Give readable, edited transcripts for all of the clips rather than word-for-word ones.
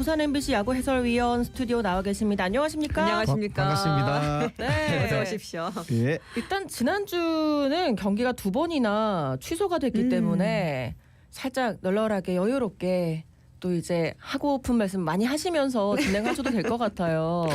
부산 MBC 야구 해설위원 스튜디오 나와 계십니다. 안녕하십니까? 안녕하십니까. 반갑습니다. 네. 어서 오십시오. 예. 일단 지난주는 경기가 2번이나 취소가 됐기 때문에 살짝 널널하게 여유롭게 또 이제 하고픈 말씀 많이 하시면서 진행하셔도 될 것 같아요.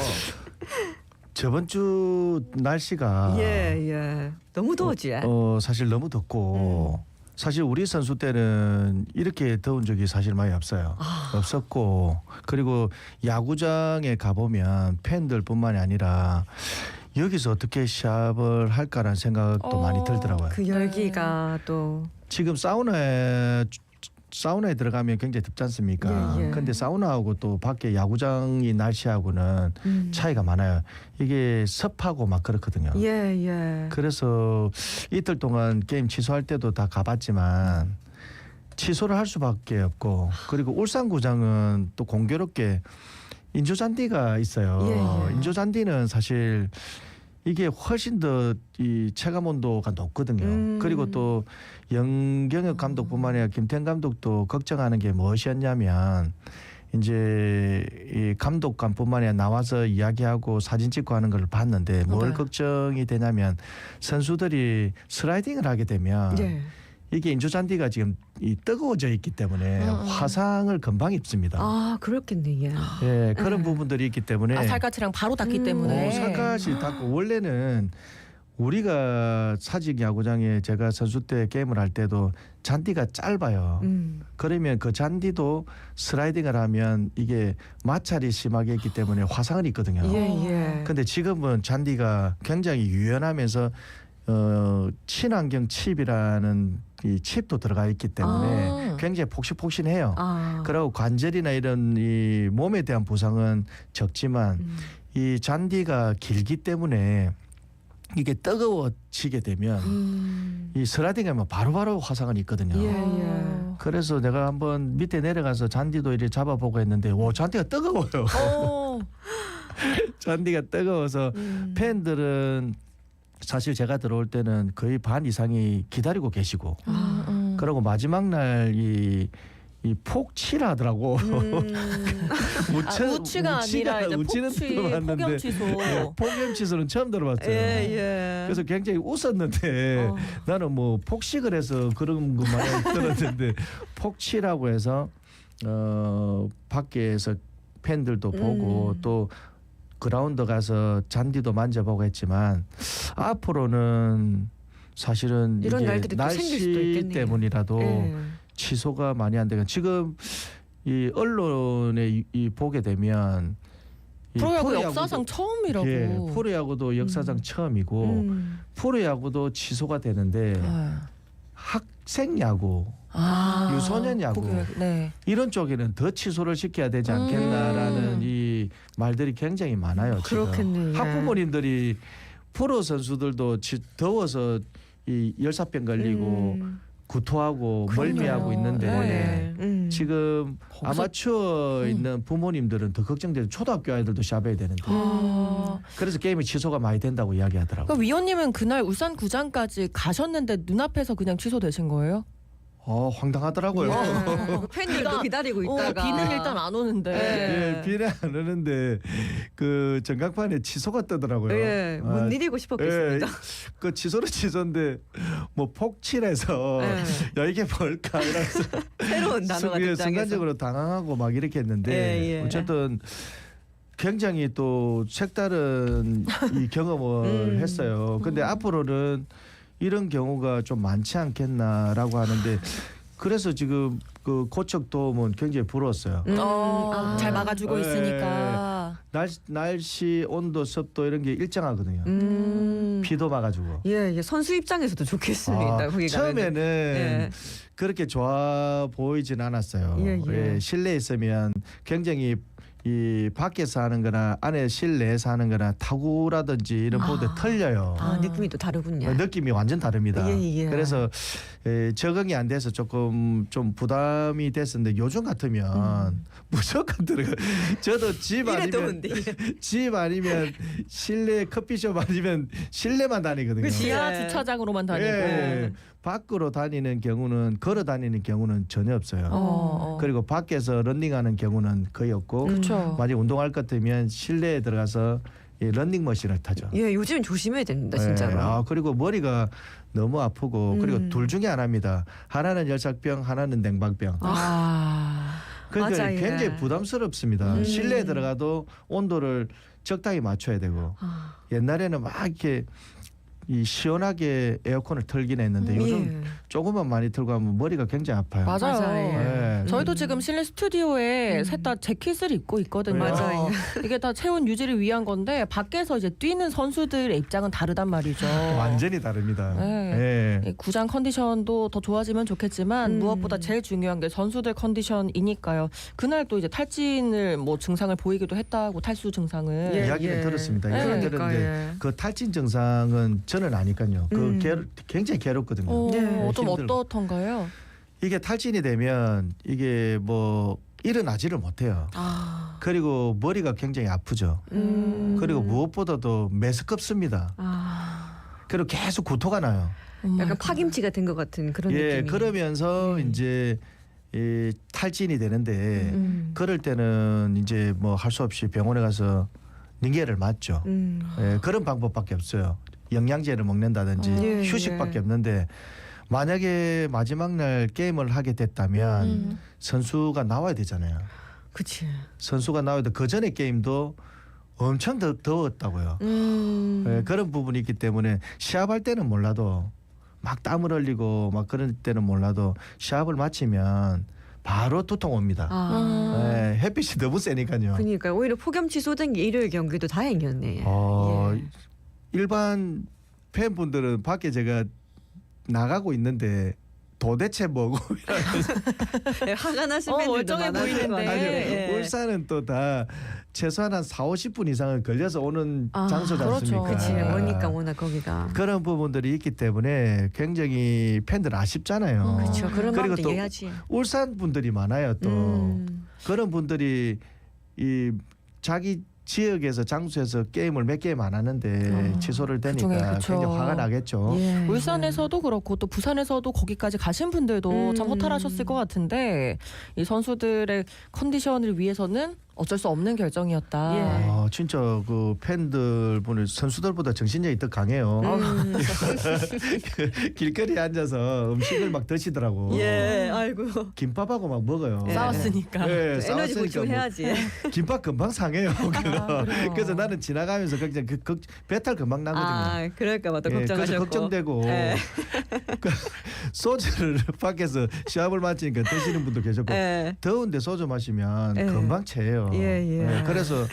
저번 주 날씨가 예. 너무 더웠지. 사실 너무 덥고 사실 우리 선수 때는 이렇게 더운 적이 사실 많이 없어요. 없었고 그리고 야구장에 가보면 팬들뿐만이 아니라 여기서 어떻게 시합을 할까라는 생각도 많이 들더라고요. 그 열기가 또 지금 사우나에 들어가면 굉장히 덥지 않습니까? 예. 근데 사우나하고 또 밖에 야구장이 날씨하고는 차이가 많아요. 이게 습하고 막 그렇거든요. 예. 그래서 이틀 동안 게임 취소할 때도 다 가봤지만 취소를 할 수밖에 없고 그리고 울산구장은 또 공교롭게 인조잔디가 있어요. 예. 인조잔디는 사실 이게 훨씬 더 이 체감 온도가 높거든요. 그리고 또 영경혁 감독뿐만 아니라 김태형 감독도 걱정하는 게 무엇이었냐면 이제 이 감독관뿐만 아니라 나와서 이야기하고 사진 찍고 하는 걸 봤는데 뭘 걱정이 되냐면 선수들이 슬라이딩을 하게 되면 이게 인조잔디가 지금 이 뜨거워져 있기 때문에 화상을 금방 입습니다. 아 그렇겠네. 예, 그런 부분들이 있기 때문에 살갗이랑 바로 닿기 때문에 살갗이 닿고 원래는 우리가 사직 야구장에 제가 선수 때 게임을 할 때도 잔디가 짧아요. 그러면 그 잔디도 슬라이딩을 하면 이게 마찰이 심하게 있기 때문에 화상을 입거든요. 근데 지금은 잔디가 굉장히 유연하면서 친환경 칩이라는 이 칩도 들어가 있기 때문에 굉장히 폭신폭신해요. 그리고 관절이나 이런 이 몸에 대한 부상은 적지만 이 잔디가 길기 때문에 이게 뜨거워지게 되면 이 슬라이딩하면 바로바로 화상을 입거든요. 그래서 내가 한번 밑에 내려가서 잔디도 이렇게 잡아보고 했는데 와 잔디가 뜨거워요. 잔디가 뜨거워서 팬들은 사실 제가 들어올 때는 거의 반 이상이 기다리고 계시고 그리고 마지막 날 이 폭치라 하더라고. 우치가 아니라 이제 폭염 취소. 폭염 취소는 처음 들어봤어요. 그래서 굉장히 웃었는데 나는 뭐 폭식을 해서 그런 것만 들었는데 폭치라고 해서 밖에서 팬들도 보고 또 그라운드 가서 잔디도 만져보고 했지만 앞으로는 사실은 이런 이게 날들이 또 생길 수도 날씨 있겠네요. 때문이라도 취소가 많이 안 되고 지금 이 언론에 이 보게 되면 프로야구 역사상 처음이라고. 예, 프로야구도 역사상 처음이고 프로야구도 취소가 되는데 학생 야구, 유소년 야구 이런 쪽에는 더 취소를 시켜야 되지 않겠나라는 이 말들이 굉장히 많아요. 그렇겠네요. 학부모님들이 프로 선수들도 더워서 이 열사병 걸리고 구토하고 멀미하고 있는데 지금 아마추어 있는 부모님들은 더 걱정돼서 초등학교 아이들도 시합해야 되는데 그래서 게임이 취소가 많이 된다고 이야기하더라고요. 그럼 위원님은 그날 울산 구장까지 가셨는데 눈앞에서 그냥 취소되신 거예요? 황당하더라고요. 팬들도 기다리고 있다가 비는 일단 안 오는데. 비는 안 오는데 그 전광판에 취소가 뜨더라고요. 못 이기고 싶었겠습니다. 그 취소인데 뭐 폭칠해서 야 이게 뭘까 이러면서 새로운 단어가 등장해서 순간적으로 당황하고 막 이렇게 했는데 어쨌든 굉장히 또 색다른 이 경험을 했어요. 근데 앞으로는 이런 경우가 좀 많지 않겠나라고 하는데 그래서 지금 그 고척 도움은 굉장히 부러웠어요. 잘 막아주고 있으니까. 날씨, 온도, 습도 이런 게 일정하거든요. 비도 막아주고. 선수 입장에서도 좋겠습니다. 거기 처음에는 그렇게 좋아 보이진 않았어요. 실내에 있으면 굉장히 이 밖에서 하는 거나 안에 실내에서 하는 거나 타구라든지 이런 보드 틀려요. 느낌이 또 다르군요. 느낌이 완전 다릅니다. 그래서 적응이 안 돼서 조금 좀 부담이 됐었는데 요즘 같으면 무조건 들어가. 저도 집 아니면 실내 커피숍 아니면 실내만 다니거든요. 지하 주차장으로만 다니고. 밖으로 다니는 경우는 걸어 다니는 경우는 전혀 없어요. 그리고 밖에서 런닝하는 경우는 거의 없고 그렇죠. 만약 운동할 것 같으면 실내에 들어가서 이 런닝머신을 타죠. 예, 요즘 조심해야 됩니다, 네. 진짜로. 그리고 머리가 너무 아프고 그리고 둘 중에 하나입니다. 하나는 열사병, 하나는 냉방병. 그러니까 맞아, 예. 굉장히 부담스럽습니다. 실내에 들어가도 온도를 적당히 맞춰야 되고 옛날에는 막 이렇게 이 시원하게 에어컨을 틀긴 했는데 요즘 조금만 많이 틀고 하면 머리가 굉장히 아파요. 맞아요. 네. 저희도 지금 실내 스튜디오에 셋 다 재킷을 입고 있거든요. 맞아요. 이게 다 체온 유지를 위한 건데 밖에서 이제 뛰는 선수들의 입장은 다르단 말이죠. 완전히 다릅니다. 네. 예. 이 구장 컨디션도 더 좋아지면 좋겠지만 무엇보다 제일 중요한 게 선수들 컨디션이니까요. 그날 또 이제 탈진을 뭐 증상을 보이기도 했다고 탈수 증상을. 예. 이야기는 들었습니다. 네. 이야기는 그러니까, 들었는데 예. 그 탈진 증상은 저는 아니까요. 굉장히 괴롭거든요. 좀 힘들고. 어떻던가요? 이게 탈진이 되면 이게 뭐 일어나지를 못해요. 그리고 머리가 굉장히 아프죠. 그리고 무엇보다도 메스껍습니다. 그리고 계속 구토가 나요. 약간 파김치가 된 것 같은 그런 예, 느낌이. 그러면서 이제 이 탈진이 되는데 그럴 때는 이제 뭐 할 수 없이 병원에 가서 링겔을 맞죠. 예, 그런 방법밖에 없어요. 영양제를 먹는다든지 예, 휴식밖에 예. 없는데 만약에 마지막 날 게임을 하게 됐다면 선수가 나와야 되잖아요. 그치. 선수가 나와야 돼. 그 전에 게임도 엄청 더웠다고요. 예, 그런 부분이 있기 때문에 시합할 때는 몰라도 막 땀을 흘리고 막 그럴 때는 몰라도 시합을 마치면 바로 두통 옵니다. 예, 햇빛이 너무 세니까요. 그러니까 오히려 폭염 취소된 게 일요일 경기도 다행이었네. 예. 일반 팬분들은 밖에 제가 나가고 있는데 도대체 뭐고 예, 화가 나신 팬들도 멀쩡해 많았을 보이는데. 거 아니에요. 예. 울산은 또 다 최소한 한 4-50분 이상은 걸려서 오는 장소지 그렇죠. 않습니까? 그치, 머니까 워낙 거기가. 그런 부분들이 있기 때문에 굉장히 팬들 아쉽잖아요. 그렇죠. 그런 그리고 마음도 또 이해하지. 울산 분들이 많아요. 또 그런 분들이 이 자기 지역에서 장소에서 게임을 몇 게임 안 하는데 취소를 되니까 그중에 그쵸. 굉장히 화가 나겠죠. 예. 울산에서도 그렇고 또 부산에서도 거기까지 가신 분들도 참 허탈하셨을 것 같은데 이 선수들의 컨디션을 위해서는 어쩔 수 없는 결정이었다. 예. 진짜 그 팬들 분들 선수들보다 정신력이 더 강해요. 길거리에 앉아서 음식을 막 드시더라고. 예, 아이고. 김밥하고 막 먹어요. 예. 싸웠으니까. 예, 에너지 싸웠으니까 보충 뭐 해야지. 김밥 금방 상해요. 그래요. 그래서 나는 지나가면서 걱정, 배탈 금방 나거든요. 그럴까봐 또 예, 그래서 걱정하셨고. 걱정되고 예. 그 소주를 밖에서 시합을 마치니까 드시는 분도 계셨고 예. 더운데 소주 마시면 예. 금방 체해요. 예. 그래서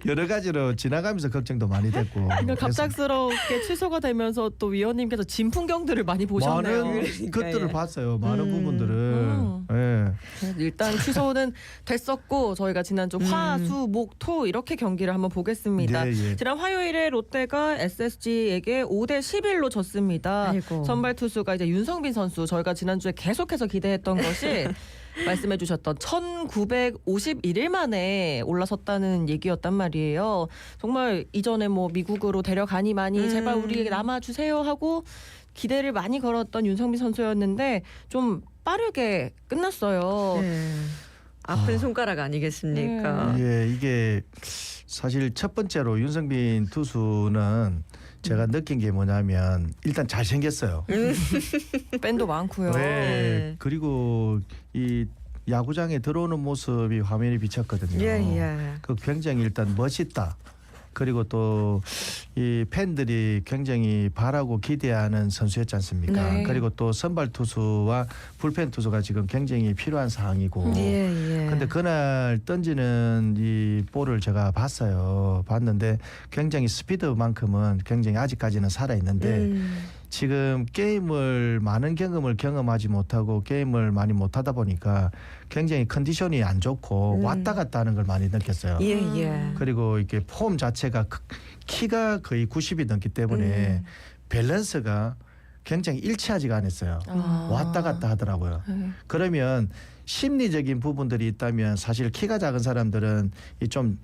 여러 가지로 지나가면서 걱정도 많이 됐고. 그러니까 갑작스럽게 취소가 되면서 또 위원님께서 진 풍경들을 많이 보셨네요. 많은 그러니까, 것들을 예. 봤어요. 많은 부분들을. 예. 일단 취소는 됐었고 저희가 지난주 화, 수, 목, 토 이렇게 경기를 한번 보겠습니다. 예. 지난 화요일에 롯데가 SSG에게 5대 11로 졌습니다. 아이고. 선발 투수가 이제 윤성빈 선수 저희가 지난주에 계속해서 기대했던 것이 말씀해 주셨던 1951일 만에 올라섰다는 얘기였단 말이에요. 정말 이전에 뭐 미국으로 데려가니마니 제발 우리에게 남아주세요 하고 기대를 많이 걸었던 윤성빈 선수였는데 좀 빠르게 끝났어요. 예. 아픈 손가락 아니겠습니까? 예, 이게 사실 첫 번째로 윤성빈 투수는 제가 느낀 게 뭐냐면 일단 잘생겼어요. 팬도 많고요. 네. 그리고 이 야구장에 들어오는 모습이 화면에 비쳤거든요. 예. 그 굉장히 일단 멋있다. 그리고 또 이 팬들이 굉장히 바라고 기대하는 선수였지 않습니까? 네. 그리고 또 선발 투수와 불펜 투수가 지금 굉장히 필요한 상황이고. 예. 근데 그날 던지는 이 볼을 제가 봤는데 굉장히 스피드만큼은 굉장히 아직까지는 살아 있는데 지금 게임을 많은 경험하지 못하고 게임을 많이 못하다 보니까 굉장히 컨디션이 안 좋고 왔다 갔다 하는 걸 많이 느꼈어요. 예. 그리고 이렇게 폼 자체가 키가 거의 90이 넘기 때문에 밸런스가 굉장히 일치하지가 않았어요. 왔다 갔다 하더라고요. 그러면 심리적인 부분들이 있다면 사실 키가 작은 사람들은 좀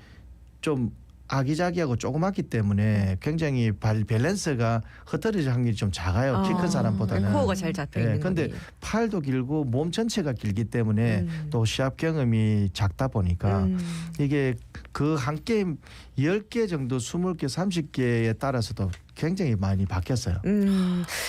아기자기하고 조그맣기 때문에 굉장히 밸런스가 흩어질 확률이 좀 작아요. 키 큰 사람보다는. 코어가 잘 잡혀 있는 근데 거니. 팔도 길고 몸 전체가 길기 때문에 또 시합 경험이 작다 보니까 이게 그 한 게임 10개 정도 20개 30개에 따라서도 굉장히 많이 바뀌었어요.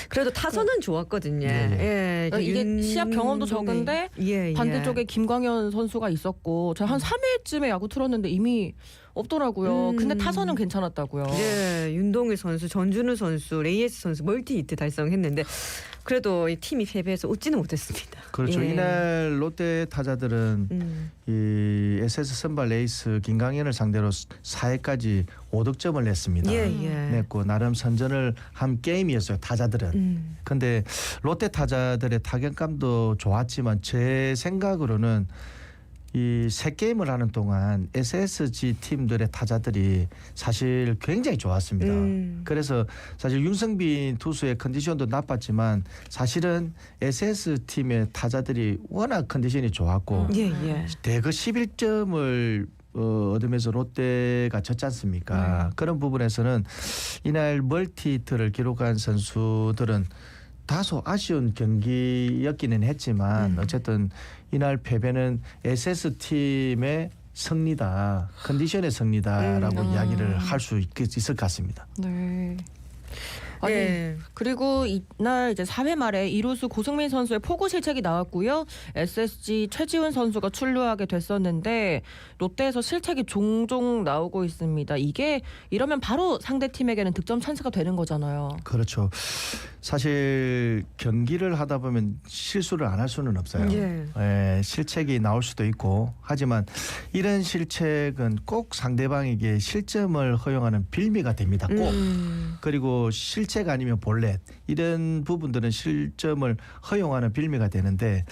그래도 타선은 좋았거든요. 예, 예, 이게 시합 경험도 적은데 반대쪽에 김광현 선수가 있었고 제가 한 3회쯤에 야구 틀었는데 이미 없더라고요. 근데 타선은 괜찮았다고요. 예, 윤동일 선수, 전준우 선수, 레이에스 선수 멀티 히트 달성했는데 그래도 이 팀이 패배해서 웃지는 못했습니다. 그렇죠. 예. 이날 롯데 타자들은 이 SS 선발 레이스 김광현을 상대로 4회까지 5득점을 냈습니다. 냈고 나름 선전을 한 게임이었어요. 타자들은. 근데 롯데 타자들의 타격감도 좋았지만 제 생각으로는 이 세 게임을 하는 동안 SSG 팀들의 타자들이 사실 굉장히 좋았습니다. 그래서 사실 윤성빈 투수의 컨디션도 나빴지만 사실은 SS 팀의 타자들이 워낙 컨디션이 좋았고 대거 11점을 얻으면서 롯데가 졌지 않습니까? 그런 부분에서는 이날 멀티히트를 기록한 선수들은 다소 아쉬운 경기였기는 했지만 어쨌든 이날 패배는 SS팀의 승리다. 컨디션의 승리다라고 이야기를 할 수 있을 것 같습니다. 네. 아니, 그리고 이날 이제 4회 말에 이루수 고승민 선수의 포구 실책이 나왔고요. SSG 최지훈 선수가 출루하게 됐었는데 롯데에서 실책이 종종 나오고 있습니다. 이게 이러면 바로 상대 팀에게는 득점 찬스가 되는 거잖아요. 그렇죠. 사실 경기를 하다 보면 실수를 안 할 수는 없어요. 실책이 나올 수도 있고 하지만 이런 실책은 꼭 상대방에게 실점을 허용하는 빌미가 됩니다. 꼭. 그리고 실책 아니면 볼넷 이런 부분들은 실점을 허용하는 빌미가 되는데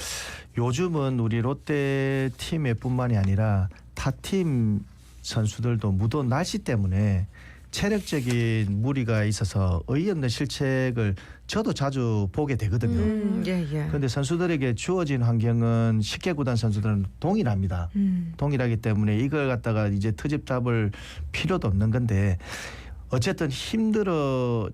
요즘은 우리 롯데 팀의 뿐만이 아니라 타팀 선수들도 무더운 날씨 때문에 체력적인 무리가 있어서 어이없는 실책을 저도 자주 보게 되거든요. 그런데 선수들에게 주어진 환경은 10개 구단 선수들은 동일합니다. 동일하기 때문에 이걸 갖다가 이제 트집 잡을 필요도 없는 건데 어쨌든 힘들어지지만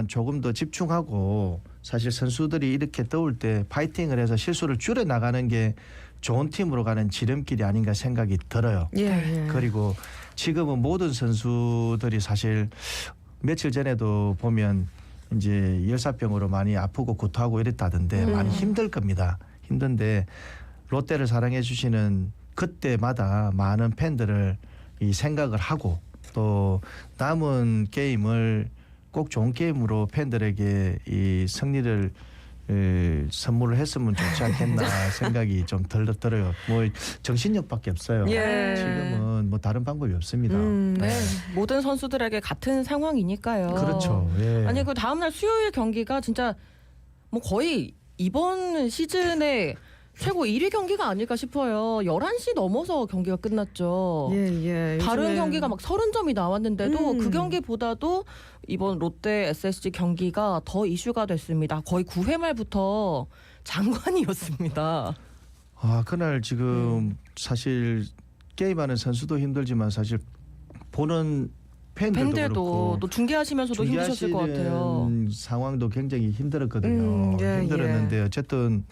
조금 더 집중하고 사실 선수들이 이렇게 더울 때 파이팅을 해서 실수를 줄여나가는 게 좋은 팀으로 가는 지름길이 아닌가 생각이 들어요. 그리고 지금은 모든 선수들이 사실 며칠 전에도 보면 이제 열사병으로 많이 아프고 구토하고 이랬다던데 많이 힘들 겁니다. 힘든데 롯데를 사랑해 주시는 그때마다 많은 팬들을 이 생각을 하고 또 남은 게임을 꼭 좋은 게임으로 팬들에게 이 승리를 선물을 했으면 좋지 않겠나 생각이 좀 들어요. 뭐 정신력밖에 없어요. 지금은 뭐 다른 방법이 없습니다. 모든 선수들에게 같은 상황이니까요. 그렇죠. 아니 그 다음날 수요일 경기가 진짜 뭐 거의 이번 시즌에 최고 1위 경기가 아닐까 싶어요. 11시 넘어서 경기가 끝났죠. 다른 경기가 막 30점이 나왔는데도 그 경기보다도 이번 롯데 SSG 경기가 더 이슈가 됐습니다. 거의 9회 말부터 장관이었습니다. 아 그날 지금 사실 게임하는 선수도 힘들지만 사실 보는 팬들도 그렇고 또 중계하시면서도 힘드셨을 것 같아요. 상황도 굉장히 힘들었거든요. 힘들었는데 어쨌든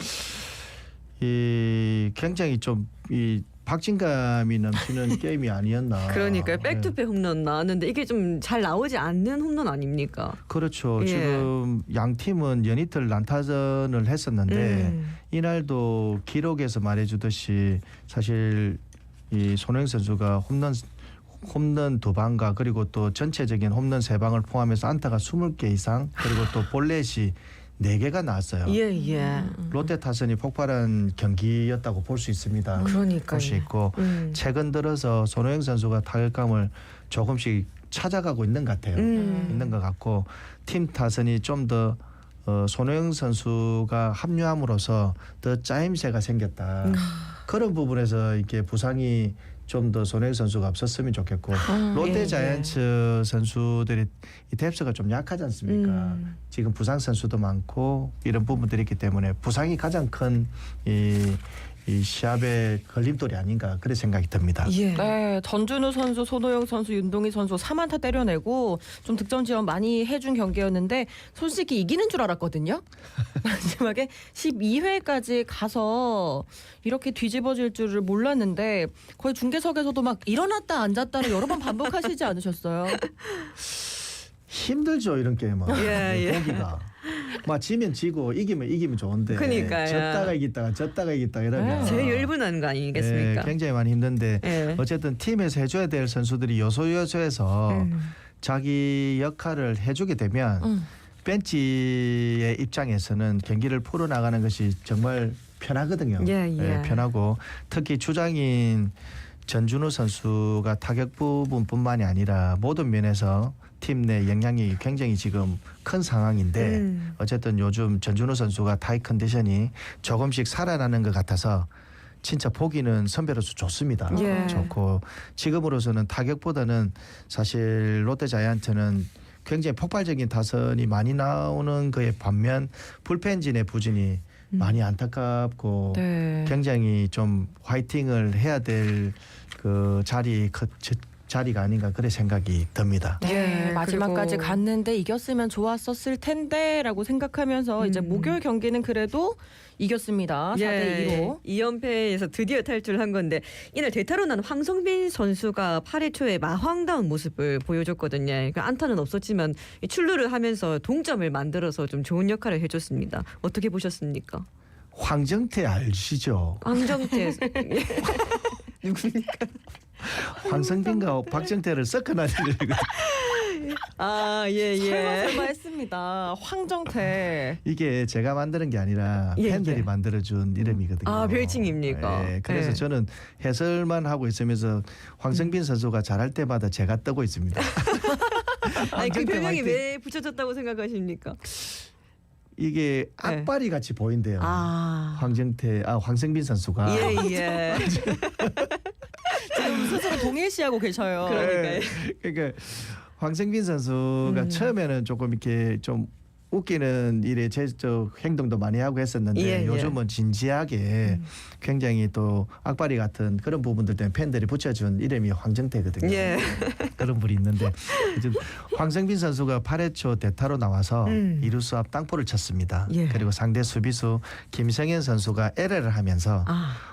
이 굉장히 좀 이 박진감이 넘치는 게임이 아니었나. 그러니까요. 백투백 홈런 나왔는데 이게 좀 잘 나오지 않는 홈런 아닙니까? 그렇죠. 지금 양 팀은 연이틀 난타전을 했었는데 이날도 기록에서 말해주듯이 사실 이 손흥민 선수가 홈런 2방과 그리고 또 전체적인 홈런 3방을 포함해서 안타가 20개 이상 그리고 또 볼넷이 4개가 나왔어요. 롯데 타선이 폭발한 경기였다고 볼 수 있습니다. 볼 수 있고 최근 들어서 손흥민 선수가 타격감을 조금씩 찾아가고 있는 것 같아요. 있는 것 같고 팀 타선이 좀 더 손흥민 선수가 합류함으로써 더 짜임새가 생겼다. 그런 부분에서 이렇게 부상이 좀 더 손흥민 선수가 없었으면 좋겠고 롯데 자이언츠 선수들이 이 뎁스가 좀 약하지 않습니까? 지금 부상 선수도 많고 이런 부분들이 있기 때문에 부상이 가장 큰 이 이 시합의 걸림돌이 아닌가 그런 생각이 듭니다. 예. 네, 전준우 선수, 손호영 선수, 윤동희 선수 3안타 때려내고 좀 득점 지원 많이 해준 경기였는데 솔직히 이기는 줄 알았거든요. 마지막에 12회까지 가서 이렇게 뒤집어질 줄을 몰랐는데 거의 중계석에서도 막 일어났다 앉았다를 여러 번 반복하시지 않으셨어요? 힘들죠 이런 게임은. 예. 보기가. 막 지면 지고 이기면 좋은데 그러니까요. 졌다가 이기다가 이러면 제일 열분한 거 아니겠습니까? 굉장히 많이 힘든데 예. 어쨌든 팀에서 해줘야 될 선수들이 요소에서 자기 역할을 해주게 되면 벤치의 입장에서는 경기를 풀어나가는 것이 정말 편하거든요. 예. 편하고 특히 주장인 전준우 선수가 타격 부분뿐만이 아니라 모든 면에서 팀 내 영향이 굉장히 지금 큰 상황인데 어쨌든 요즘 전준우 선수가 타이 컨디션이 조금씩 살아나는 것 같아서 진짜 보기는 선배로서 좋습니다. 예. 좋고 지금으로서는 타격보다는 사실 롯데자이언츠는 굉장히 폭발적인 타선이 많이 나오는 거에 반면 불펜진의 부진이 많이 안타깝고 네. 굉장히 좀 화이팅을 해야 될 그 자리가 아닌가 그런 생각이 듭니다. 네, 예, 마지막까지 그리고- 갔는데 이겼으면 좋았었을 텐데라고 생각하면서 이제 목요일 경기는 그래도 이겼습니다. 4대2로. 2연패에서 드디어 탈출한 건데 이날 대타로 난 황성빈 선수가 8회 초에 마황다운 모습을 보여줬거든요. 그러니까 안타는 없었지만 출루를 하면서 동점을 만들어서 좀 좋은 역할을 해줬습니다. 어떻게 보셨습니까? 황정태 아시죠? 황정태 누굽니까? 황성빈과 박정태를 섞어놔야 되거든요. 아, 예. 설마 했습니다. 황정태. 이게 제가 만드는 게 아니라 예, 팬들이 예. 만들어준 이름이거든요. 아, 별칭입니까? 예, 그래서 예. 저는 해설만 하고 있으면서 황성빈 선수가 잘할 때마다 제가 뜨고 있습니다. 아니 그 황정태 별명이 화이팅. 왜 붙여졌다고 생각하십니까? 이게 악바리 같이 보인대요. 아. 황성빈 선수가. 예. 지금 스스로 동일시하고 계셔요. 그러니까요. 그러니까 황성빈 선수가 처음에는 조금 이렇게 좀 웃기는 일에 제적 행동도 많이 하고 했었는데 예. 요즘은 진지하게 굉장히 또 악바리 같은 그런 부분들 때문에 팬들이 붙여준 이름이 황정태거든요. 예. 그런 분이 있는데 이제 황성빈 선수가 8회 초 대타로 나와서 이루수 앞 땅볼을 쳤습니다. 예. 그리고 상대 수비수 김성현 선수가 에러를 하면서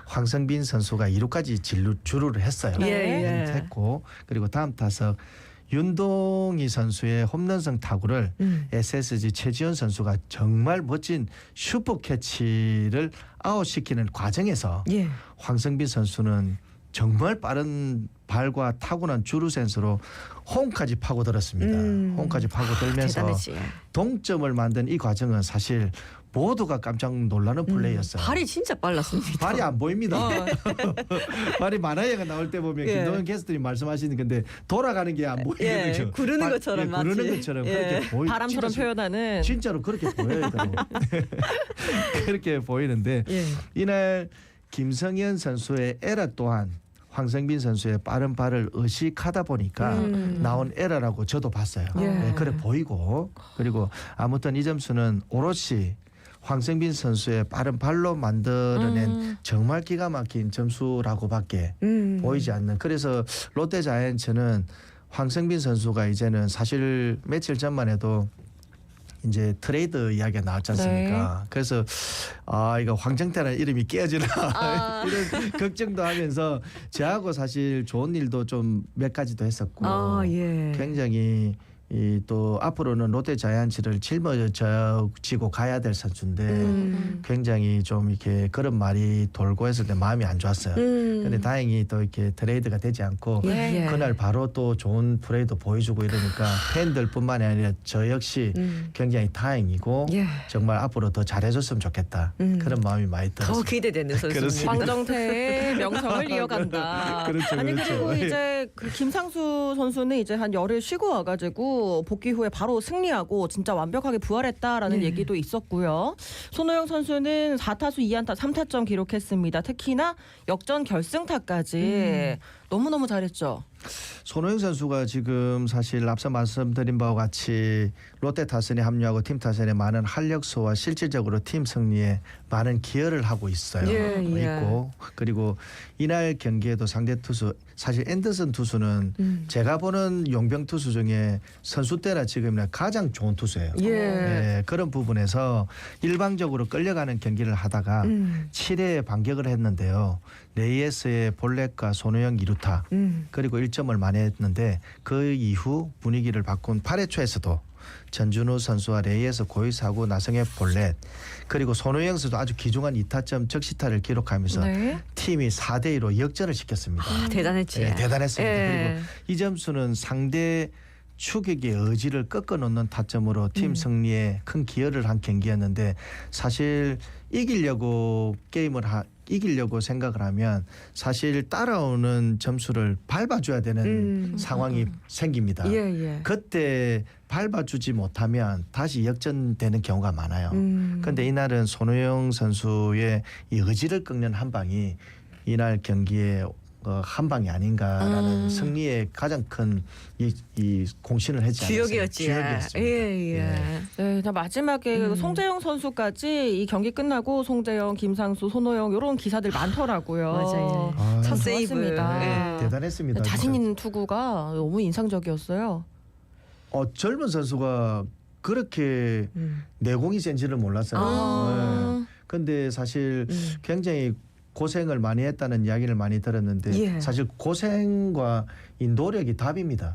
황성빈 선수가 2루까지 주루를 했어요. 예. 했고 그리고 다음 타석 윤동희 선수의 홈런성 타구를 SSG 최지현 선수가 정말 멋진 슈퍼 캐치를 아웃시키는 과정에서 예. 황성빈 선수는 정말 빠른 발과 타고난 주루 센스로 홈까지 파고들었습니다. 홈까지 파고들면서 대단했지. 동점을 만든 이 과정은 사실 모두가 깜짝 놀라는 플레이였어요. 발이 진짜 빨랐습니다. 발이 안 보입니다. 발이 만화영화 나올 때 보면 예. 김동현 게스트님 말씀하시는 건데 돌아가는 게 안 보이거든요. 예, 구르는 것처럼 마치. 구르는 것처럼 예. 그렇게 보이. 바람처럼 표현하는. 진짜로 그렇게 보여요. 그렇게 보이는데 예. 이날 김성현 선수의 에러 또한 황성빈 선수의 빠른 발을 의식하다 보니까 나온 에러라고 저도 봤어요. 예. 네, 그래 보이고 그리고 아무튼 이 점수는 오롯이 황성빈 선수의 빠른 발로 만들어낸 정말 기가 막힌 점수라고밖에 보이지 않는. 그래서 롯데자이언츠는 황성빈 선수가 이제는 사실 며칠 전만 해도 이제 트레이드 이야기가 나왔지 않습니까? 네. 그래서 이거 황정태라는 이름이 깨어지나 이런 걱정도 하면서 저하고 사실 좋은 일도 좀 몇 가지도 했었고 예. 굉장히 이 또 앞으로는 롯데자이언츠를 짊어지고 가야 될 선수인데 굉장히 좀 이렇게 그런 말이 돌고 했을 때 마음이 안 좋았어요. 근데 다행히 또 이렇게 트레이드가 되지 않고 예. 그날 바로 또 좋은 플레이도 보여주고 이러니까 팬들뿐만이 아니라 저 역시 굉장히 다행이고 예. 정말 앞으로 더 잘해줬으면 좋겠다 그런 마음이 많이 더 들었습니다. 기대되는 선수입니다. 그렇습니다. 황정태의 명성을 이어간다. 그렇죠, 아니 그렇죠. 그리고 예. 이제 그 김상수 선수는 이제 한 열흘 쉬고 와가지고 복귀 후에 바로 승리하고 진짜 완벽하게 부활했다라는 얘기도 있었고요. 손호영 선수는 4타수 2안타 3타점 기록했습니다. 특히나 역전 결승타까지 너무너무 잘했죠. 손호영 선수가 지금 사실 앞서 말씀드린 바와 같이 롯데 타선에 합류하고 팀 타선에 많은 활력소와 실질적으로 팀 승리에 많은 기여를 하고 있어요. 예, 예. 있고 그리고 이날 경기에도 상대 투수 사실 앤더슨 투수는 제가 보는 용병 투수 중에 선수 때나 지금이나 가장 좋은 투수예요. 예. 예, 그런 부분에서 일방적으로 끌려가는 경기를 하다가 7회에 반격을 했는데요. 레이에스의 볼넷과 손호영 2루타 그리고 1점을 만회했는데 그 이후 분위기를 바꾼 8회 초에서도 전준우 선수와 레이에스 고의 사고 나성의 볼넷 그리고 손호영 선수도 아주 귀중한 2타점 적시타를 기록하면서 네. 팀이 4대2로 역전을 시켰습니다. 대단했지. 예, 대단했습니다. 예. 그리고 이 점수는 상대 추격의 의지를 꺾어놓는 타점으로 팀 승리에 큰 기여를 한 경기였는데 사실 이기려고 이기려고 생각을 하면 사실 따라오는 점수를 밟아줘야 되는 상황이 생깁니다. 예, 예. 그때 밟아주지 못하면 다시 역전되는 경우가 많아요. 그런데 이날은 손호영 선수의 이 의지를 꺾는 한 방이 이날 경기에 한 방이 아닌가라는 승리에 가장 큰 이 공신을 하지 않았어요. 주역이었지. 주역이었습니다. 예, 예. 네, 다 마지막에 송재영 선수까지 이 경기 끝나고 송재영, 김상수, 손호영 이런 기사들 많더라고요. 맞아요. 아, 첫 참 세이브. 좋았습니다. 예. 대단했습니다. 자신 있는 투구가 너무 인상적이었어요. 젊은 선수가 그렇게 내공이 센지를 몰랐어요. 아. 그런데 사실 굉장히 고생을 많이 했다는 이야기를 많이 들었는데 예. 사실 고생과 이 노력이 답입니다.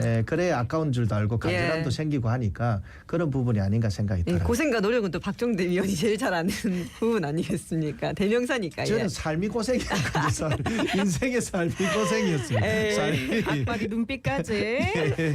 예, 그래야 아까운 줄도 알고 간절함도 예. 생기고 하니까 그런 부분이 아닌가 생각이 이 들어요. 고생과 노력은 또 박정대 위원이 제일 잘 아는 부분 아니겠습니까? 대명사니까. 저는 예. 삶이 고생이었거든요. 인생의 삶이 고생이었습니다. 에이, 삶이. 악마리 눈빛까지.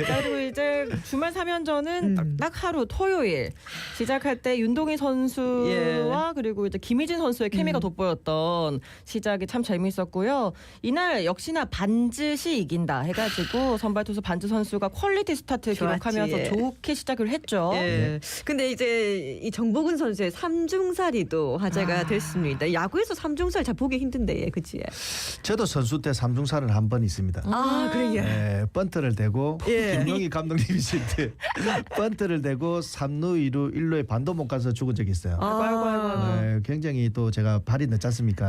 자, 그리고 이제 주말 3연전은 딱 하루 토요일 시작할 때 윤동희 선수와 그리고 이제 김희진 선수의 케미가 돋보였던 시작이 참 재미있었고요. 이날 역시나 반드시 이긴다 해가지고 선발 투수 반즈 선수가 퀄리티 스타트 좋았지. 기록하면서 좋게 시작을 했죠. 예. 근데 이제 이 정복은 선수의 삼중살이도 화제가 됐습니다. 야구에서 삼중살 잘 보기 힘든데, 그치? 저도 선수 때 삼중사를 한 번 있습니다. 아, 그래요. 예, 번트를 대고 예. 김용희 감독님이실 때 번트를 대고 3루 2루 1루에 반도 못 가서 죽은 적이 있어요. 예, 굉장히 또 제가 발이 늦지 않습니까?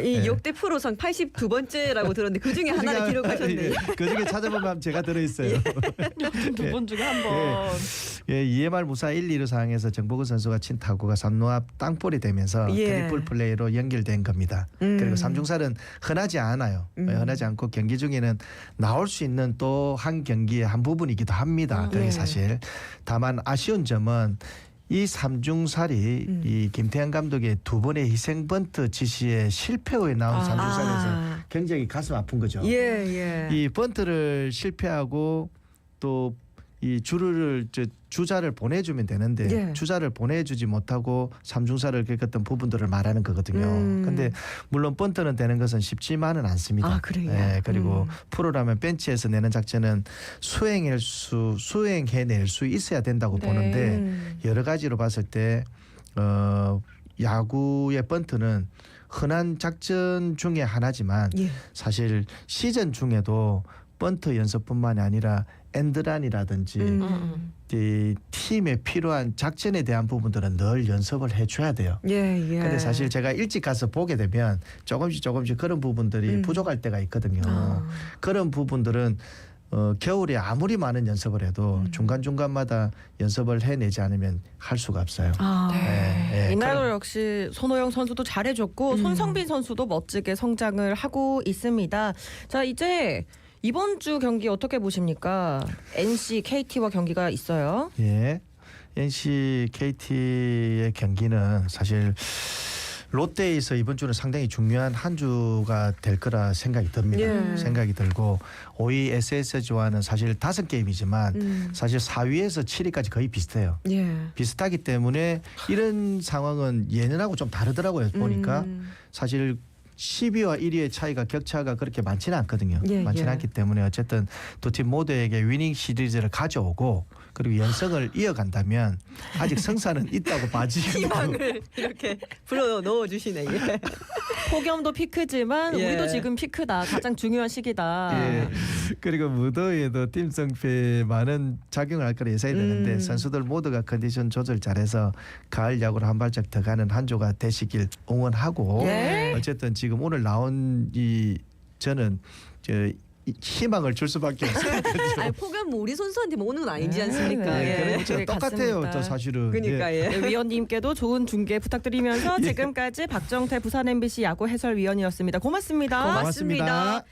이 예. 역대 프로상 82번째라고 들었는데 그 중에 하나를 기록하셨네요. 그 중에 찾아보면 제가 들어있어요. 두 번 중에 한 번. 예, EMR 무사 1, 2루 상황에서 정복은 선수가 친 타구가 3루 앞 땅볼이 되면서 예. 트리플 플레이로 연결된 겁니다. 그리고 삼중살은 흔하지 않아요. 흔하지 않고 경기 중에는 나올 수 있는 또 한 경기의 한 부분이기도 합니다. 그게 예. 사실 다만 아쉬운 점은 이 삼중살이 이 김태형 감독의 두 번의 희생 번트 지시에 실패 후에 나온 삼중살에서 굉장히 가슴 아픈 거죠. 예, 예. 이 번트를 실패하고 또 이 주자를 보내주면 되는데 예. 주자를 보내주지 못하고 삼중살을 겪었던 부분들을 말하는 거거든요. 근데 물론 번트는 되는 것은 쉽지만은 않습니다. 아, 그래요? 예, 그리고 프로라면 벤치에서 내는 작전은 수행해낼 수 있어야 된다고 네. 보는데 여러 가지로 봤을 때 야구의 번트는 흔한 작전 중에 하나지만 예. 사실 시즌 중에도 번트 연습뿐만이 아니라 엔드란이라든지 이 팀에 필요한 작전에 대한 부분들은 늘 연습을 해줘야 돼요. 예, 예. 근데 사실 제가 일찍 가서 보게 되면 조금씩 그런 부분들이 부족할 때가 있거든요. 그런 부분들은 겨울에 아무리 많은 연습을 해도 중간중간마다 연습을 해내지 않으면 할 수가 없어요. 예, 이날도 역시 손호영 선수도 잘해줬고 손성빈 선수도 멋지게 성장을 하고 있습니다. 자, 이제 이번 주 경기 어떻게 보십니까? NC, KT와 경기가 있어요. 예. NC, KT의 경기는 사실 롯데에서 이번 주는 상당히 중요한 한 주가 될 거라 생각이 듭니다. 예. 생각이 들고 5위 SSG와는 사실 5게임이지만 사실 4위에서 7위까지 거의 비슷해요. 예. 비슷하기 때문에 이런 상황은 예년하고 좀 다르더라고요. 보니까 사실 10위와 1위의 차이가 격차가 그렇게 많지는 않거든요. 예, 많지는 예. 않기 때문에 어쨌든 두 팀 모두에게 위닝 시리즈를 가져오고 그리고 연승을 이어간다면 아직 성사는 있다고 봐지고 희망을 이렇게 불러 넣어 주시네. 예. 폭염도 피크지만 예. 우리도 지금 피크다. 가장 중요한 시기다. 예. 그리고 무더위에도 팀 성패에 많은 작용을 할 거라 예상이 되는데 선수들 모두가 컨디션 조절 잘해서 가을 야구로 한 발짝 더 가는 한 주가 되시길 응원하고 예. 어쨌든 지금 오늘 나온 이 저는 이 희망을 줄 수밖에 없어요. 아니 폭염 뭐 우리 선수한테 뭐 오는 건 아니지 않습니까? 네, 예. 그렇죠. 네, 똑같아요. 같습니다. 저 사실은. 그러니까 예. 예. 네, 위원님께도 좋은 중계 부탁드리면서 지금까지 박정태 부산 MBC 야구 해설위원이었습니다. 고맙습니다. 고맙습니다.